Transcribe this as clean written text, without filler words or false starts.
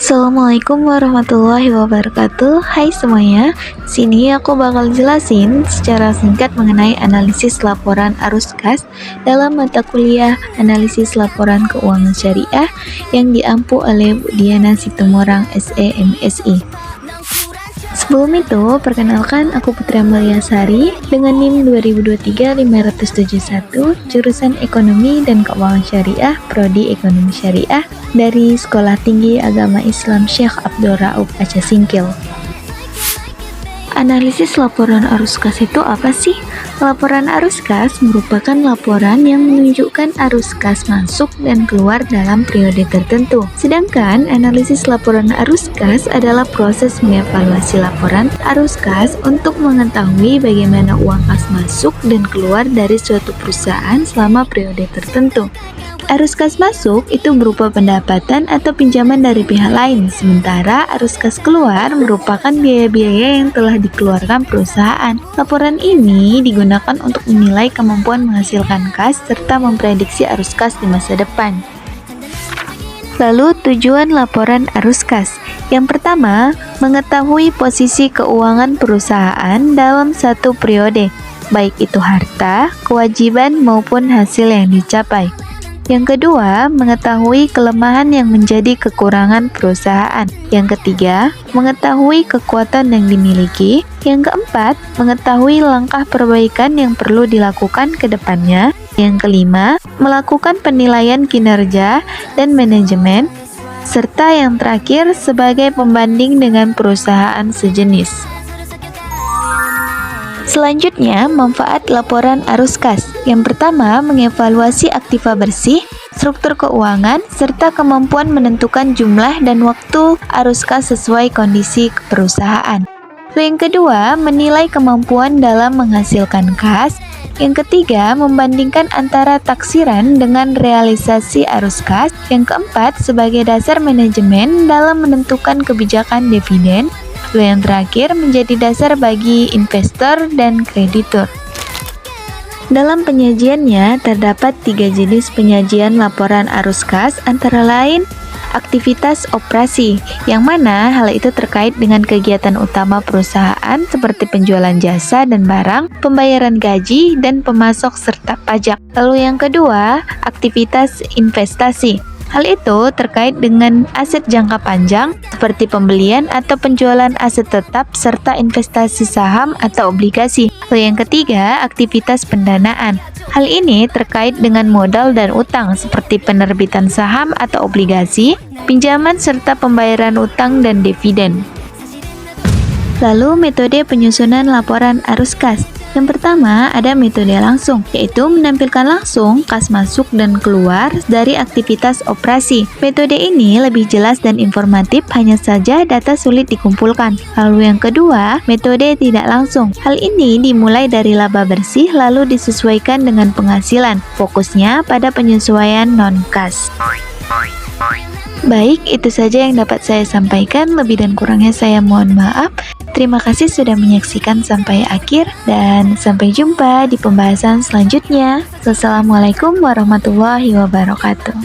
Assalamualaikum warahmatullahi wabarakatuh. Hai semuanya, sini aku bakal jelasin secara singkat mengenai analisis laporan arus kas dalam mata kuliah analisis laporan keuangan syariah yang diampu oleh Bu Diana Situmorang SE MSI. Sebelum itu, perkenalkan aku Putra Mulyasari dengan NIM 2023-571, jurusan Ekonomi dan Keuangan Syariah, Prodi Ekonomi Syariah dari Sekolah Tinggi Agama Islam Syekh Abdul Rauf Aceh Singkil. Analisis laporan arus kas itu apa sih? Laporan arus kas merupakan laporan yang menunjukkan arus kas masuk dan keluar dalam periode tertentu. Sedangkan analisis laporan arus kas adalah proses mengevaluasi laporan arus kas untuk mengetahui bagaimana uang kas masuk dan keluar dari suatu perusahaan selama periode tertentu. Arus kas masuk itu berupa pendapatan atau pinjaman dari pihak lain, sementara arus kas keluar merupakan biaya-biaya yang telah dikeluarkan perusahaan. Laporan ini digunakan untuk menilai kemampuan menghasilkan kas serta memprediksi arus kas di masa depan. Lalu tujuan laporan arus kas. Yang pertama, mengetahui posisi keuangan perusahaan dalam satu periode, baik itu harta, kewajiban maupun hasil yang dicapai. Yang kedua, mengetahui kelemahan yang menjadi kekurangan perusahaan. Yang ketiga, mengetahui kekuatan yang dimiliki. Yang keempat, mengetahui langkah perbaikan yang perlu dilakukan ke depannya. Yang kelima, melakukan penilaian kinerja dan manajemen. Serta yang terakhir, sebagai pembanding dengan perusahaan sejenis. Selanjutnya, manfaat laporan arus kas. Yang pertama, mengevaluasi aktiva bersih, struktur keuangan, serta kemampuan menentukan jumlah dan waktu arus kas sesuai kondisi perusahaan. Yang kedua, menilai kemampuan dalam menghasilkan kas. Yang ketiga, membandingkan antara taksiran dengan realisasi arus kas. Yang keempat, sebagai dasar manajemen dalam menentukan kebijakan dividen. Yang terakhir menjadi dasar bagi investor dan kreditur. Dalam penyajiannya terdapat 3 jenis penyajian laporan arus kas, antara lain aktivitas operasi, yang mana hal itu terkait dengan kegiatan utama perusahaan seperti penjualan jasa dan barang, pembayaran gaji, dan pemasok serta pajak. Lalu yang kedua, aktivitas investasi. Hal itu terkait dengan aset jangka panjang seperti pembelian atau penjualan aset tetap serta investasi saham atau obligasi. Lalu yang ketiga, aktivitas pendanaan. Hal ini terkait dengan modal dan utang seperti penerbitan saham atau obligasi, pinjaman serta pembayaran utang dan dividen. Lalu metode penyusunan laporan arus kas. Yang pertama, ada metode langsung, yaitu menampilkan langsung kas masuk dan keluar dari aktivitas operasi. Metode ini lebih jelas dan informatif, hanya saja data sulit dikumpulkan. Lalu yang kedua, metode tidak langsung. Hal ini dimulai dari laba bersih lalu disesuaikan dengan penghasilan. Fokusnya pada penyesuaian non-kas. Baik, itu saja yang dapat saya sampaikan. Lebih dan kurangnya saya mohon maaf. Terima kasih sudah menyaksikan sampai akhir dan sampai jumpa di pembahasan selanjutnya. Wassalamualaikum warahmatullahi wabarakatuh.